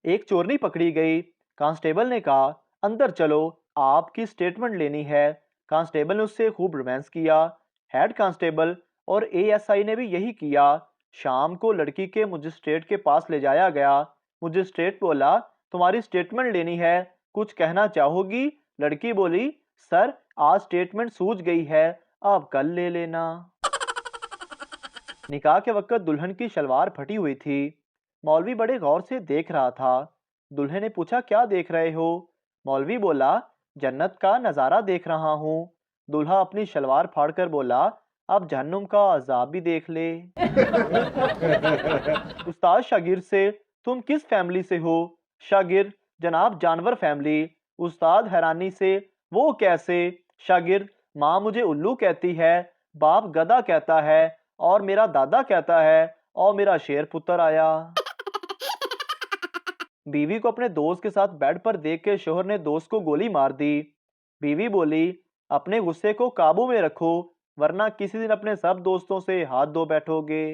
एक चोरनी पकड़ी गई। कांस्टेबल ने कहा, अंदर चलो, आपकी स्टेटमेंट लेनी है। कांस्टेबल ने उससे खूब रोमांस किया। हेड कांस्टेबल और एएसआई ने भी यही किया। शाम को लड़की के मजिस्ट्रेट के पास ले जाया गया। मजिस्ट्रेट बोला, तुम्हारी स्टेटमेंट लेनी है, कुछ कहना चाहोगी? लड़की बोली, सर आज स्टेटमेंट सूझ गई है, आप कल ले लेना। निकाह के वक्त दुल्हन की शलवार फटी हुई थी। मौलवी बड़े गौर से देख रहा था। दुल्हन ने पूछा, क्या देख रहे हो? मौलवी बोला, जन्नत का नज़ारा देख रहा हूँ। दूल्हा अपनी शलवार फाड़कर बोला, अब जहन्नुम का अजाब भी देख ले। उस्ताद शागिर्द से, तुम किस फैमिली से हो? शागिर्द, जनाब जानवर फैमिली। उस्ताद हैरानी से, वो कैसे? शागिर्द, माँ मुझे उल्लू कहती है, बाप गधा कहता है, और मेरा दादा कहता है, और मेरा शेर पुत्र आया। बीवी को अपने दोस्त के साथ बेड पर देख के शोहर ने दोस्त को गोली मार दी। बीवी बोली, अपने गुस्से को काबू में रखो, वरना किसी दिन अपने सब दोस्तों से हाथ धो बैठोगे।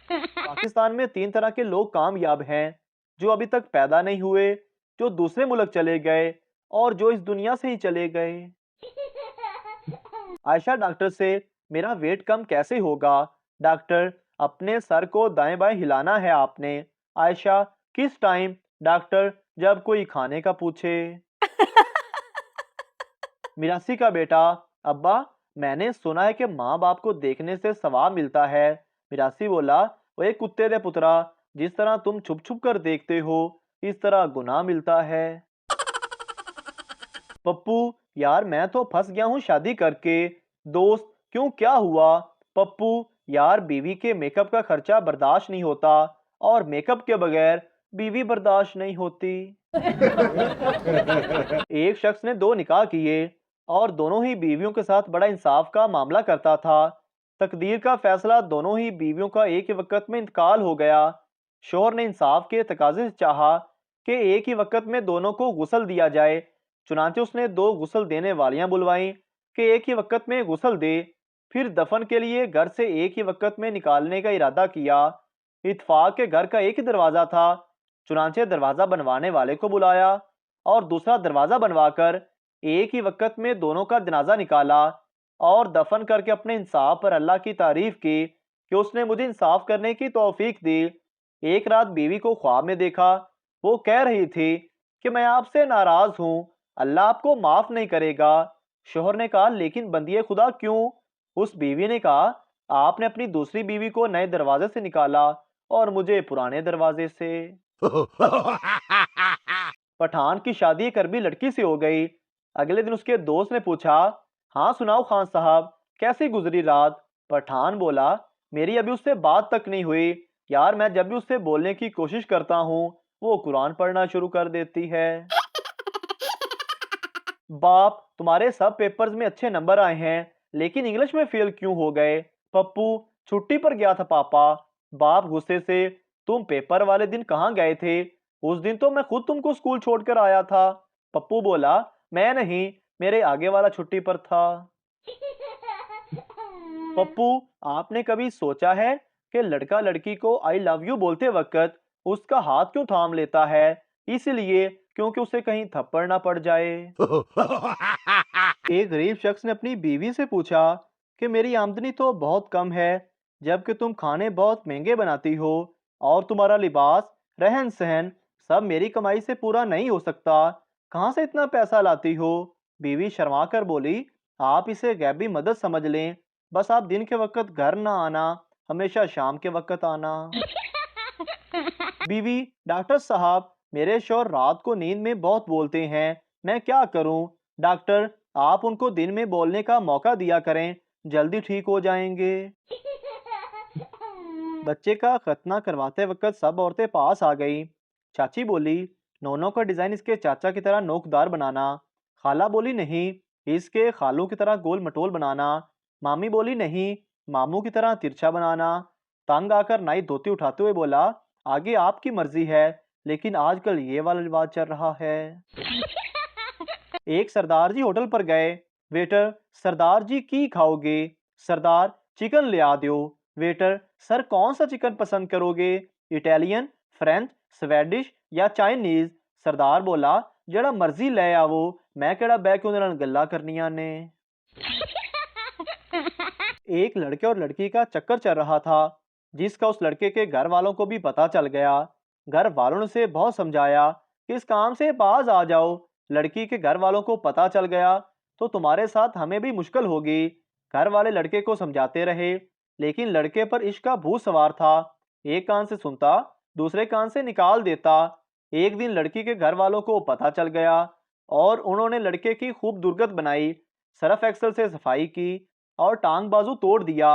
पाकिस्तान में 3 तरह के लोग कामयाब हैं, जो अभी तक पैदा नहीं हुए, जो दूसरे मुल्क चले गए, और जो इस दुनिया से ही चले गए। आयशा डॉक्टर से, मेरा वेट कम कैसे होगा? डॉक्टर, अपने सर को दाएं बाएं हिलाना है आपने। आयशा, किस टाइम? डॉक्टर, जब कोई खाने का पूछे। मिरासी का बेटा, अब्बा मैंने सुना है कि माँ बाप को देखने से सवाब मिलता है। मिरासी बोला, ओए कुत्ते दे पुत्रा, जिस तरह तुम छुप छुप कर देखते हो, इस तरह गुनाह मिलता है। पप्पू, यार मैं तो फंस गया हूँ शादी करके। दोस्त, क्यों, क्या हुआ? पप्पू, यार बीवी के मेकअप का खर्चा बर्दाश्त नहीं होता, और मेकअप के बगैर बीवी बर्दाश्त नहीं होती। एक शख्स ने 2 निकाह किए, और दोनों ही बीवियों के साथ बड़ा इंसाफ का मामला करता था। तकदीर का फैसला, दोनों ही बीवियों का एक ही वक्त में इंतकाल हो गया। शोहर ने इंसाफ के तकाजे से चाहा कि एक ही वक्त में दोनों को गुस्ल दिया जाए। चुनांचे उसने 2 गुस्ल देने वालियां बुलवाईं कि एक ही वक्त में गुस्ल दे। फिर दफन के लिए घर से एक ही वक्त में निकालने का इरादा किया। इत्फाक के घर का एक ही दरवाजा था। चुनांचे दरवाजा बनवाने वाले को बुलाया, और दूसरा दरवाजा बनवाकर एक ही वक्त में दोनों का जनाजा निकाला, और दफन करके अपने इंसाफ पर अल्लाह की तारीफ की कि उसने मुझे इंसाफ करने की तौफीक दी। एक रात बीवी को ख्वाब में देखा। वो कह रही थी कि मैं आपसे नाराज हूँ, अल्लाह आपको माफ नहीं करेगा। शोहर ने कहा, लेकिन बंदिए खुदा क्यों? उस बीवी ने कहा, आपने अपनी दूसरी बीवी को नए दरवाजे से निकाला, और मुझे पुराने दरवाजे से। पठान की शादी एक अरबी लड़की से हो गई। अगले दिन उसके दोस्त ने पूछा, हाँ सुनाओ खान साहब, कैसी गुजरी रात? पठान बोला, मेरी अभी उससे बात तक नहीं हुई। यार मैं जब भी उससे बोलने की कोशिश करता हूँ, वो कुरान पढ़ना शुरू कर देती है। बाप, तुम्हारे सब पेपर्स में अच्छे नंबर आए हैं, लेकिन इंग्लिश में फेल क्यों हो गए? पप्पू, छुट्टी पर गया था पापा। बाप गुस्से से, तुम पेपर वाले दिन कहाँ गए थे? उस दिन तो मैं खुद तुमको स्कूल छोड़कर आया था। पप्पू बोला, मैं नहीं, मेरे आगे वाला छुट्टी पर था। पप्पू, आपने कभी सोचा है कि लड़का लड़की को आई लव यू बोलते वक्त उसका हाथ क्यों थाम लेता है? इसलिए क्योंकि उसे कहीं थप्पड़ ना पड़ जाए। एक गरीब शख्स ने अपनी बीवी से पूछा कि मेरी आमदनी तो बहुत कम है, जबकि तुम खाने बहुत महंगे बनाती हो, और तुम्हारा लिबास, रहन सहन सब मेरी कमाई से पूरा नहीं हो सकता, कहाँ से इतना पैसा लाती हो? बीवी शर्मा कर बोली, आप इसे गैबी मदद समझ लें, बस आप दिन के वक्त घर ना आना, हमेशा शाम के वक्त आना। बीवी, डॉक्टर साहब, मेरे शौहर रात को नींद में बहुत बोलते हैं, मैं क्या करूं? डॉक्टर, आप उनको दिन में बोलने का मौका दिया करें, जल्दी ठीक हो जाएंगे। बच्चे का खतना करवाते वक्त सब औरतें पास आ गई। चाची बोली, नोनों का डिजाइन इसके चाचा की तरह नोकदार बनाना। खाला बोली, नहीं, इसके खालों की तरह गोल मटोल बनाना। मामी बोली, नहीं, मामू की तरह तिरछा बनाना। तंग आकर नाई धोती उठाते हुए बोला, आगे आपकी मर्जी है, लेकिन आजकल ये वाला रिवाज चल रहा है। एक सरदार जी होटल पर गए। वेटर, सरदार जी की खाओगे? सरदार, चिकन ले आ दो। वेटर, सर कौन सा चिकन पसंद करोगे? इटालियन, फ्रेंच, स्वेडिश या चाइनीज? सरदार बोला, जड़ा मर्जी ले आवो, मैं केड़ा बह के उहदे नाल गल्लां करनियां ने। एक लड़के और लड़की का चक्कर चल रहा था, जिसका उस लड़के के घर वालों को भी पता चल गया। घर वालों ने उसे बहुत समझाया कि इस काम से बाज आ जाओ। लड़की के घर वालों को पता चल गया तो तुम्हारे साथ हमें भी मुश्किल होगी। घर वाले लड़के को समझाते रहे, लेकिन लड़के पर इश्क का भूत सवार था। एक कान से सुनता, दूसरे कान से निकाल देता। एक दिन लड़की के घर वालों को पता चल गया और उन्होंने लड़के की खूब दुर्गत बनाई, सर्फ एक्सल से सफाई की और टांग बाजू तोड़ दिया।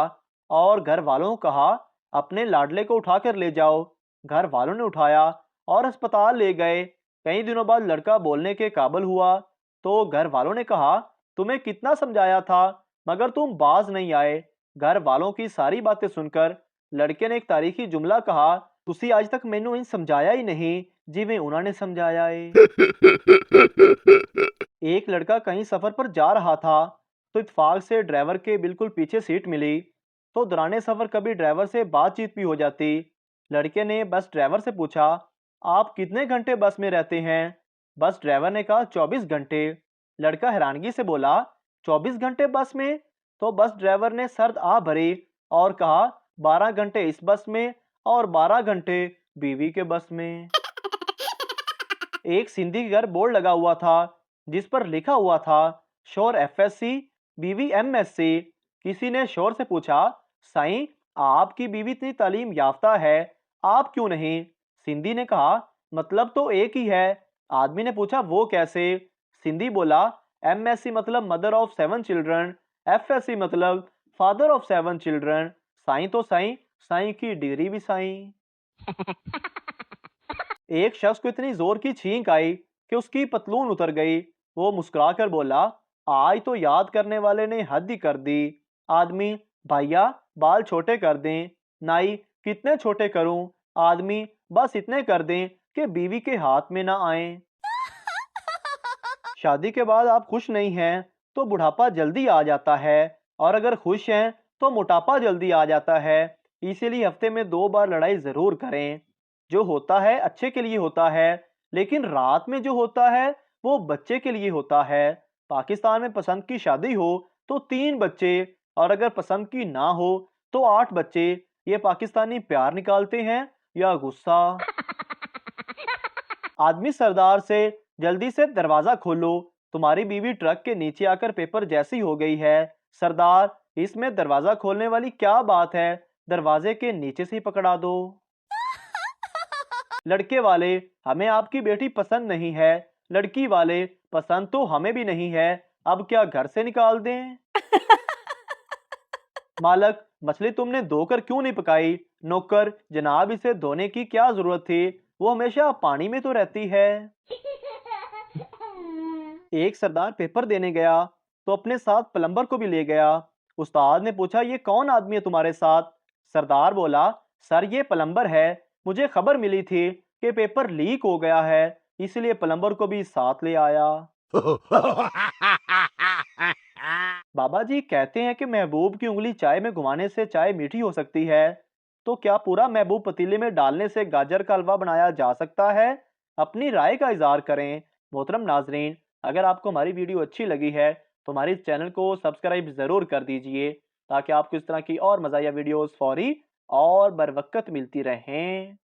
और घर वालों को कहा, अपने लाडले को उठा कर ले जाओ। घर वालों ने उठाया और अस्पताल ले गए। कई दिनों बाद लड़का बोलने के काबिल हुआ तो घर वालों ने कहा, तुम्हें कितना समझाया था मगर तुम बाज नहीं आए। घर वालों की सारी बातें सुनकर लड़के ने एक तारीखी जुमला कहा, तुसी आज तक मैनू इंज समझाया ही नहीं जिवें उन्होंने समझाया है। एक लड़का कहीं सफर पर जा रहा था तो इत्तेफाक से ड्राइवर के बिल्कुल पीछे सीट मिली। तो दौरान सफर कभी ड्राइवर से बातचीत भी हो जाती। लड़के ने बस ड्राइवर से पूछा, आप कितने घंटे बस में रहते हैं? बस ड्राइवर ने कहा, 24 घंटे। लड़का हैरानगी से बोला, 24 घंटे बस में? तो बस ड्राइवर ने सर्द आ भरी और कहा, 12 घंटे इस बस में और 12 घंटे बीवी के बस में। एक सिंधी के घर बोर्ड लगा हुआ था जिस पर लिखा हुआ था, शोर FSC, बीवी MSc। किसी ने शोर से पूछा, साईं आपकी बीवी इतनी तालीम याफ्ता है, आप क्यों नहीं? सिंधी ने कहा, मतलब तो एक ही है। आदमी ने पूछा, वो कैसे? सिंधी बोला, MSc मतलब मदर ऑफ 7 चिल्ड्रन, FSc मतलब फादर ऑफ 7 चिल्ड्रन। साईं तो साईं, साईं की डिग्री भी साईं। एक शख्स को इतनी जोर की छींक आई कि उसकी पतलून उतर गई। वो मुस्कुराकर बोला, आज तो याद करने वाले ने हद ही कर दी। आदमी, भैया बाल छोटे कर दें। नाई, कितने छोटे करूं? आदमी, बस इतने कर दें कि बीवी के हाथ में ना आए। शादी के बाद आप खुश नहीं हैं तो बुढ़ापा जल्दी आ जाता है, और अगर खुश हैं तो मोटापा जल्दी आ जाता है। इसीलिए हफ्ते में 2 बार लड़ाई जरूर करें। जो होता है अच्छे के लिए होता है, लेकिन रात में जो होता है वो बच्चे के लिए होता है। पाकिस्तान में पसंद की शादी हो तो 3 बच्चे, और अगर पसंद की ना हो तो 8 बच्चे। ये पाकिस्तानी प्यार निकालते हैं या गुस्सा? आदमी सरदार से, जल्दी से दरवाजा खोलो, तुम्हारी बीवी ट्रक के नीचे आकर पेपर जैसी हो गई है। सरदार, इसमें दरवाजा खोलने वाली क्या बात है, दरवाजे के नीचे से ही पकड़ा दो। लड़के वाले, हमें आपकी बेटी पसंद नहीं है। लड़की वाले, पसंद तो हमें भी नहीं है, अब क्या घर से निकाल दें? मालक, मछली तुमने धोकर क्यों नहीं पकाई? नौकर, जनाब इसे धोने की क्या जरूरत थी, वो हमेशा पानी में तो रहती है। एक सरदार पेपर देने गया तो अपने साथ प्लम्बर को भी ले गया। उस्ताद ने पूछा, ये कौन आदमी है तुम्हारे साथ? सरदार बोला, सर ये प्लम्बर है, मुझे खबर मिली थी कि पेपर लीक हो गया है, इसलिए प्लम्बर को भी साथ ले आया। बाबा जी कहते हैं कि महबूब की उंगली चाय में घुमाने से चाय मीठी हो सकती है, तो क्या पूरा महबूब पतीले में डालने से गाजर का हलवा बनाया जा सकता है? अपनी राय का इजहार करें। मोहतरम नाजरीन, अगर आपको हमारी वीडियो अच्छी लगी है तो हमारे इस चैनल को सब्सक्राइब जरूर कर दीजिए, ताकि आपको इस तरह की और मज़ाहिया वीडियोस फौरी और बर वक्त मिलती रहें।